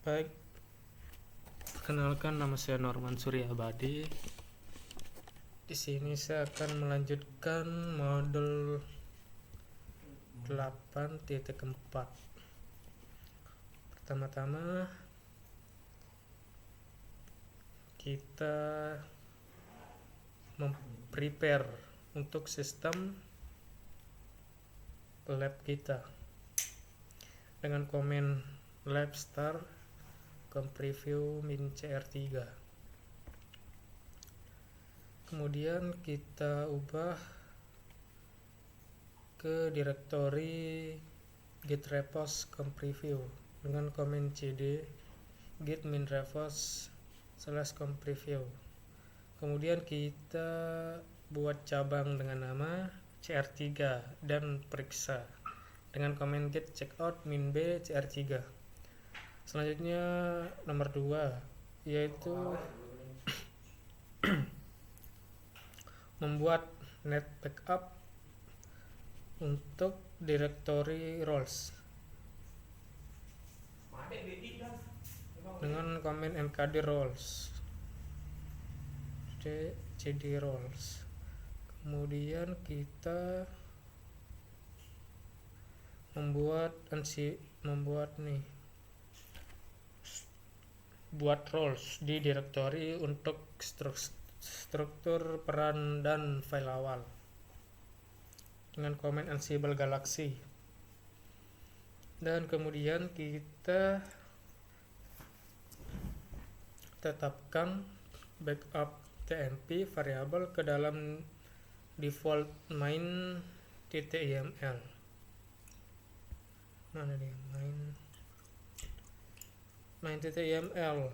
Baik, perkenalkan nama saya Norman Suryabadi. Di sini saya akan melanjutkan modul 8.4. Pertama-tama kita prepare untuk sistem lab kita dengan komen lab start preview -cr3. Kemudian kita ubah ke direktori git repos preview dengan komen cd git min repos / preview. Kemudian kita buat cabang dengan nama cr3 dan periksa dengan komen git checkout min b cr3. Selanjutnya nomor 2 yaitu membuat net backup untuk direktori roles dengan komen mkd roles cd roles. Kemudian kita buat roles di direktori untuk struktur peran dan file awal dengan komen Ansible Galaxy. Dan kemudian kita tetapkan backup tmp variabel ke dalam default main.yml. Mana dia main.yml.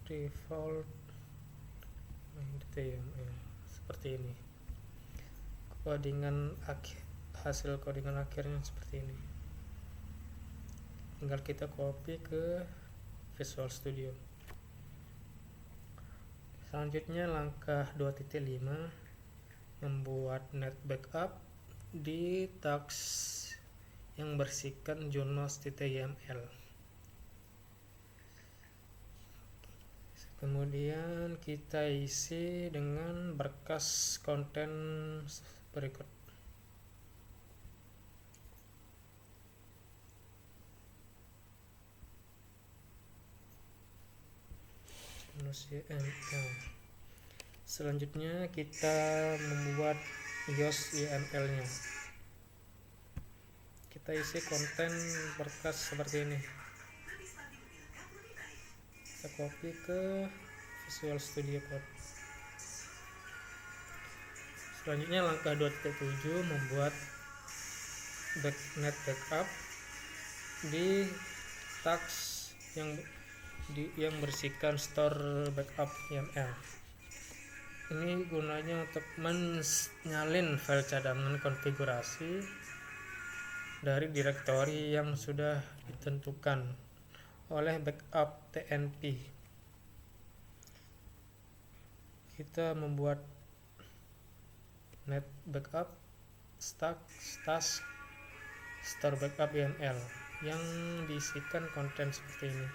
Default main.yml seperti ini. Hasil codingan akhirnya seperti ini. Tinggal kita copy ke Visual Studio. Selanjutnya langkah 2.5 membuat net backup di tags yang bersihkan journals.yml. Kemudian kita isi dengan berkas konten berikut. Selanjutnya kita membuat YOS-YML nya. Kita isi konten berkas seperti ini. Kita copy ke Visual Studio Code. Selanjutnya langkah 2.7 membuat net backup di tags yang bersihkan store backup YML. Ini gunanya untuk menyalin file cadangan konfigurasi dari direktori yang sudah ditentukan oleh backup tnp. Kita membuat net backup task store backup YML yang diisikan konten seperti ini.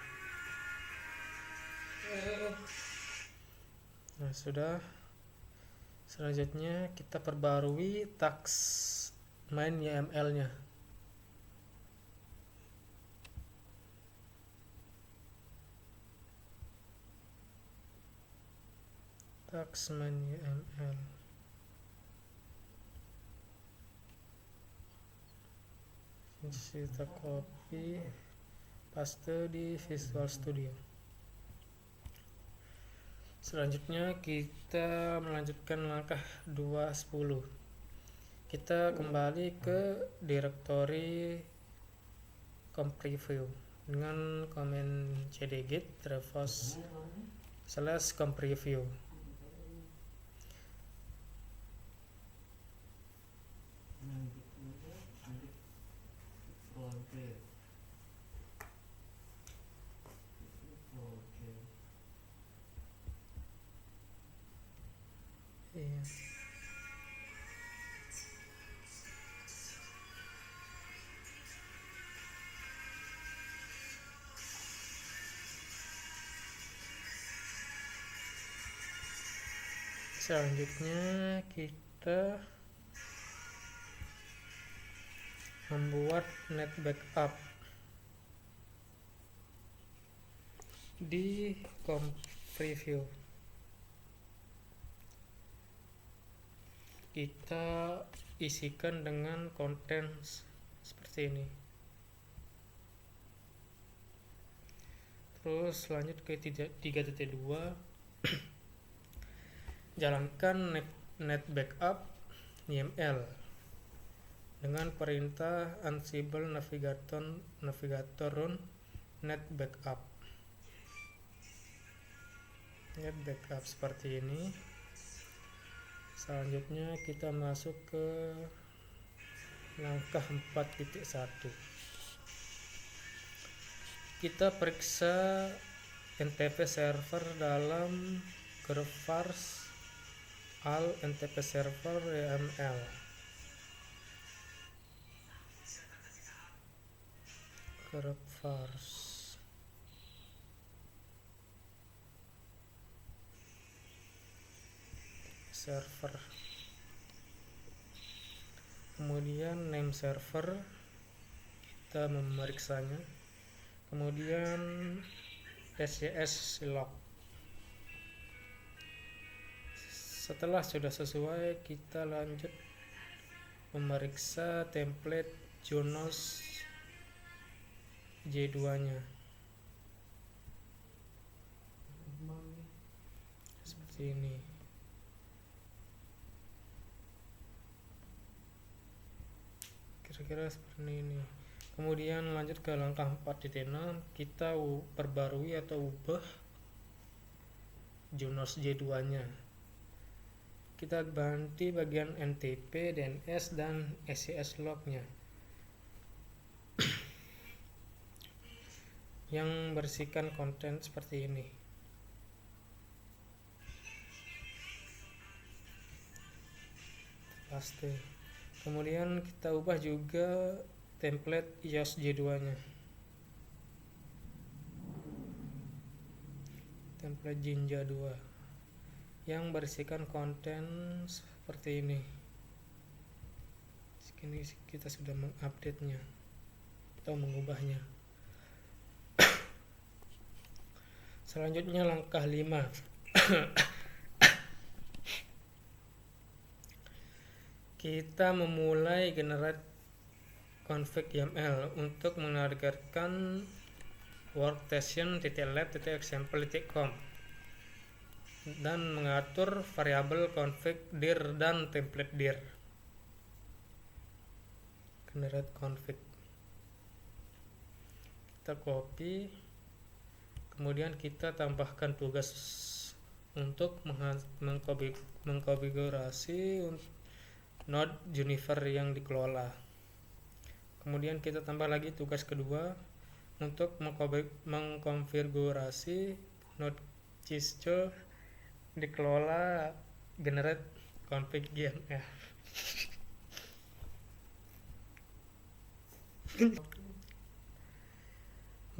Nah, sudah. Selanjutnya kita perbarui tags main YML nya. Tags main YML. Kita copy paste di Visual Studio. Selanjutnya kita melanjutkan langkah 2.10. Kita kembali ke direktori preview dengan komen cd git repos / preview. complete. Oke. Iya. Selanjutnya kita membuat net backup di preview. Kita isikan dengan konten seperti ini. Terus lanjut ke 3.2. Jalankan net backup YML dengan perintah ansible navigator run net backup seperti ini. Selanjutnya kita masuk ke langkah 4.1. Kita periksa NTP server dalam Grafars al NTP server YML. Grafars server, kemudian name server, kita memeriksanya, kemudian SCS log. Setelah sudah sesuai, kita lanjut memeriksa template Junos J2 nya seperti ini. Kira-kira seperti ini. Kemudian lanjut ke langkah 4.6, kita perbarui atau ubah Junos J2 nya. Kita ganti bagian NTP, DNS, dan SCS log nya yang berisikan konten seperti ini. Paste. Kemudian kita ubah juga template iOS J2 nya, template Jinja 2 yang berisikan konten seperti ini. Ini kita sudah mengupdate nya atau mengubahnya. Selanjutnya langkah 5. Kita memulai generate config YAML untuk menargetkan workstation.lab.example.com dan mengatur variabel config dir dan template dir. Generate config, kita copy, kemudian kita tambahkan tugas untuk mengkonfigurasi node Juniper yang dikelola. Kemudian kita tambah lagi tugas kedua untuk mengkonfigurasi node Cisco dikelola generate config YAML.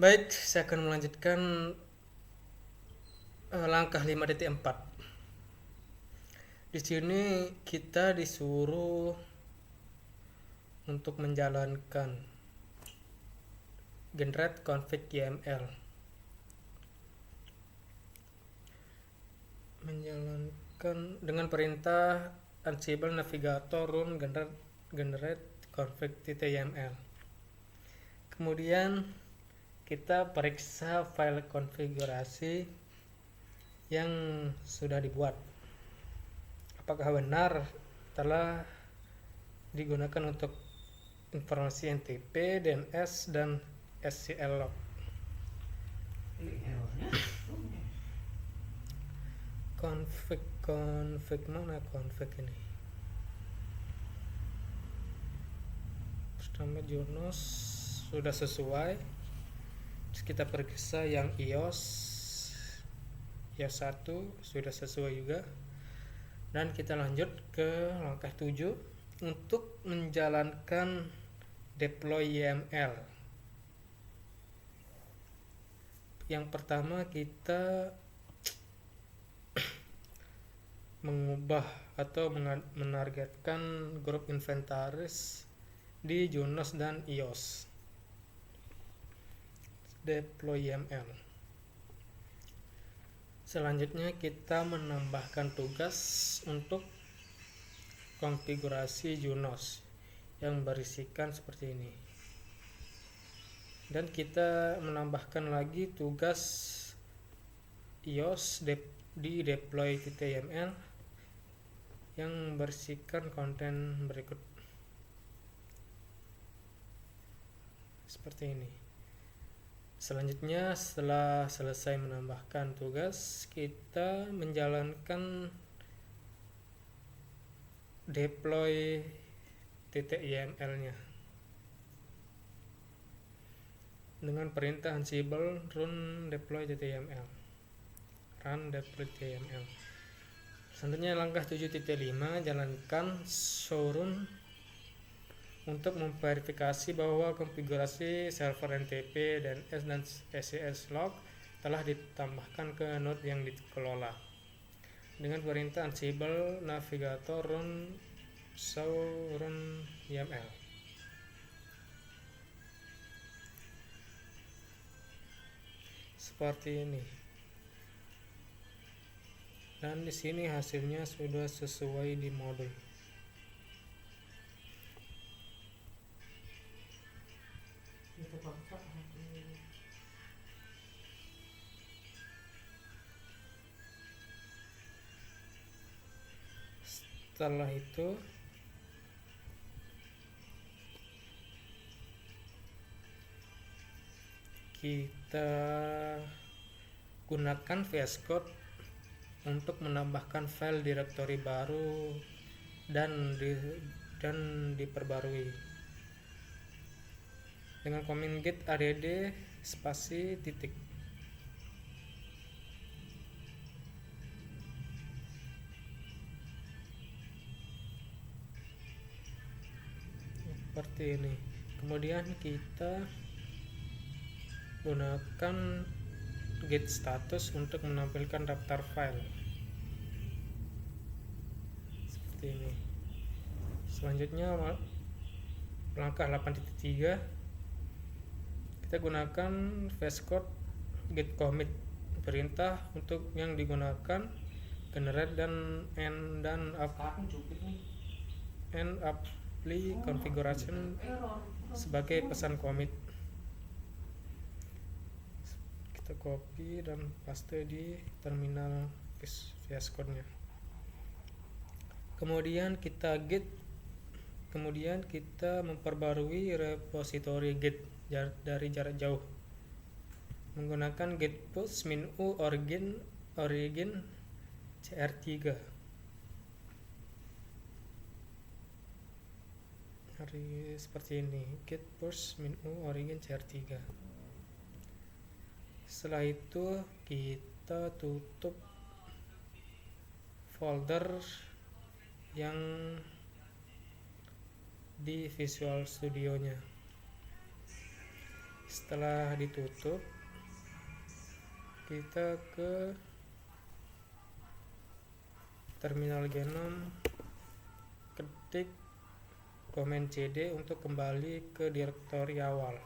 Baik, saya akan melanjutkan langkah 5.4. Di sini kita disuruh untuk menjalankan generate config YAML. Menjalankan dengan perintah ansible navigator run generate config.yml. Kemudian kita periksa file konfigurasi yang sudah dibuat, apakah benar telah digunakan untuk informasi NTP, DNS, dan SCL log. Config mana config ini? Pertama Junos sudah sesuai, terus kita periksa yang iOS 1 sudah sesuai juga, dan kita lanjut ke langkah 7 untuk menjalankan deploy YML. Yang pertama kita mengubah atau menargetkan grup inventaris di Junos dan iOS. Deploy YML. Selanjutnya kita menambahkan tugas untuk konfigurasi Junos yang berisikan seperti ini. Dan kita menambahkan lagi tugas iOS di deploy.yml yang berisikan konten berikut seperti ini. Selanjutnya, setelah selesai menambahkan tugas, kita menjalankan deploy.yml-nya dengan perintah ansible run deploy.yml. Selanjutnya langkah 7.5, jalankan showrun untuk memverifikasi bahwa konfigurasi server NTP, DNS, dan SSH log telah ditambahkan ke node yang dikelola dengan perintah ansible navigator run showrun YML. Seperti ini. Dan di sini hasilnya sudah sesuai di modul. Setelah itu kita gunakan VS Code untuk menambahkan file directory baru dan diperbarui dengan command git add spasi titik. Seperti ini. Kemudian kita gunakan git status untuk menampilkan daftar file seperti ini. Selanjutnya langkah 8.3, kita gunakan VS Code git commit. Perintah untuk yang digunakan generate dan end apply configuration sebagai pesan commit. Kita copy dan paste di terminal VS Code-nya. Kemudian kita memperbarui repository Git dari jarak jauh menggunakan git push -u origin cr3. Seperti ini, git push -u origin cr3. Setelah itu kita tutup folder yang di Visual Studio-nya. Setelah ditutup, kita ke terminal Genome, ketik command cd untuk kembali ke direktori awal.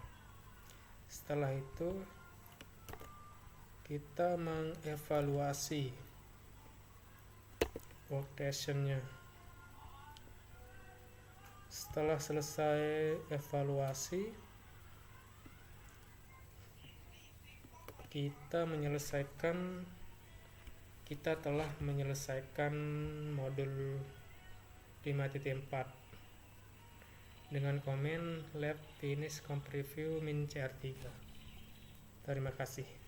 Setelah itu kita mengevaluasi workstation-nya. Setelah selesai evaluasi, kita telah menyelesaikan modul 5.4 dengan komen lab finish comp preview min cr3. Terima kasih.